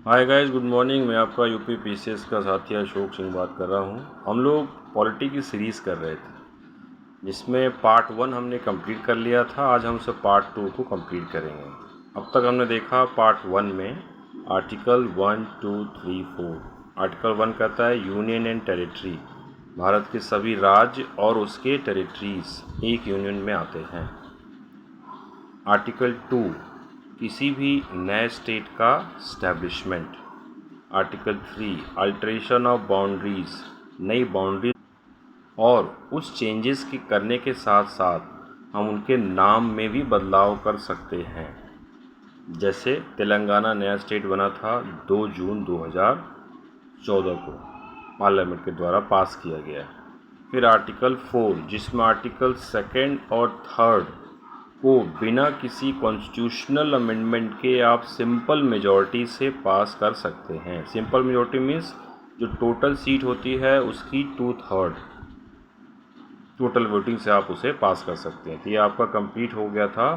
Hi guys, good morning. मैं आपका UP PCS का साथी अशोक सिंह बात कर रहा हूँ। हम लोग पॉलिटी की सीरीज़ कर रहे थे जिसमें पार्ट 1 हमने कंप्लीट कर लिया था। आज हम सब पार्ट 2 को कंप्लीट करेंगे। अब तक हमने देखा पार्ट 1 में आर्टिकल 1, 2, 3, 4। आर्टिकल 1 कहता है यूनियन एंड टेरिटरी, भारत के सभी राज्य और उसके टेरिटरीज एक यूनियन में आते हैं। आर्टिकल 2 किसी भी नए स्टेट का establishment. Article 3 alteration of boundaries, नई बाउंड्री और उस चेंजेस की करने के साथ साथ हम उनके नाम में भी बदलाव कर सकते हैं। जैसे तेलंगाना नया स्टेट बना था 2 जून 2014 को, पार्लियामेंट के द्वारा पास किया गया। फिर आर्टिकल 4 जिसमें आर्टिकल 2 और 3 को बिना किसी कॉन्स्टिट्यूशनल अमेंडमेंट के आप सिंपल मेजॉरिटी से पास कर सकते हैं। सिंपल मेजॉरिटी मीन्स जो टोटल सीट होती है उसकी 2/3 टोटल वोटिंग से आप उसे पास कर सकते हैं। तो ये आपका कंप्लीट हो गया था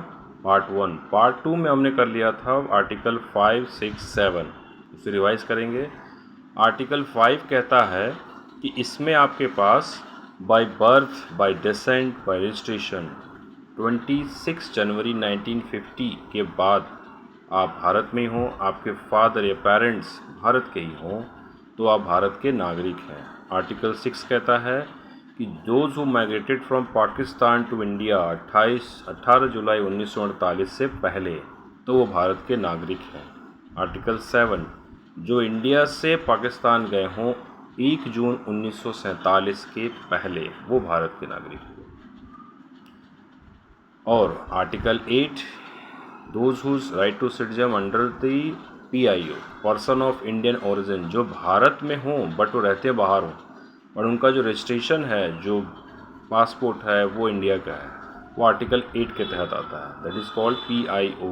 पार्ट 1। पार्ट 2 में हमने कर लिया था आर्टिकल 5, 6, 7। उसे रिवाइज करेंगे। आर्टिकल 5 कहता है कि इसमें आपके पास by birth, by descent, by registration 26 जनवरी 1950 के बाद आप भारत में हों, आपके फादर या पेरेंट्स भारत के ही हों, तो आप भारत के नागरिक हैं। आर्टिकल 6 कहता है कि those who migrated from Pakistan to India 18 जुलाई 1948 से पहले, तो वो भारत के नागरिक हैं। आर्टिकल 7 जो इंडिया से पाकिस्तान गए हों 1 जून 1947 के पहले, वो भारत के नागरिक हैं। और article 8 those whose right to citizen under the PIO, person of Indian origin, जो भारत में हों बट वो रहते बाहर हों और उनका जो रजिस्ट्रेशन है, जो पासपोर्ट है, वो इंडिया का है, वो आर्टिकल 8 के तहत आता है। That is called PIO।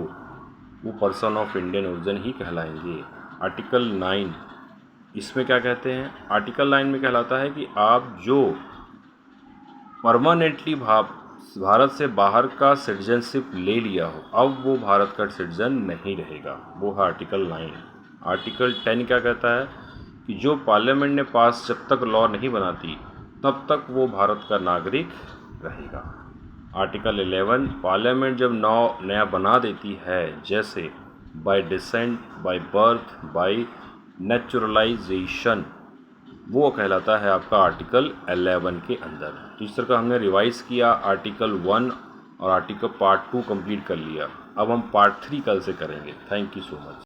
वो पर्सन ऑफ इंडियन ओरिजिन ही कहलाएंगे। आर्टिकल 9 इसमें क्या कहते हैं? आर्टिकल 9 में कहलाता है कि आप जो परमानेंटली भारत से बाहर का सिटीजनशिप ले लिया हो, अब वो भारत का सिटीजन नहीं रहेगा। वो है आर्टिकल 9। आर्टिकल 10 क्या कहता है कि जो पार्लियामेंट ने पास जब तक लॉ नहीं बनाती तब तक वो भारत का नागरिक रहेगा। आर्टिकल 11 पार्लियामेंट जब नया बना देती है, जैसे bye descent, bye birth, bye naturalisation, वो कहलाता है आपका आर्टिकल 11 के अंदर। तो इस तरह का हमने रिवाइज किया। आर्टिकल 1 और आर्टिकल पार्ट 2 कंप्लीट कर लिया। अब हम पार्ट 3 कल से करेंगे। Thank you so much.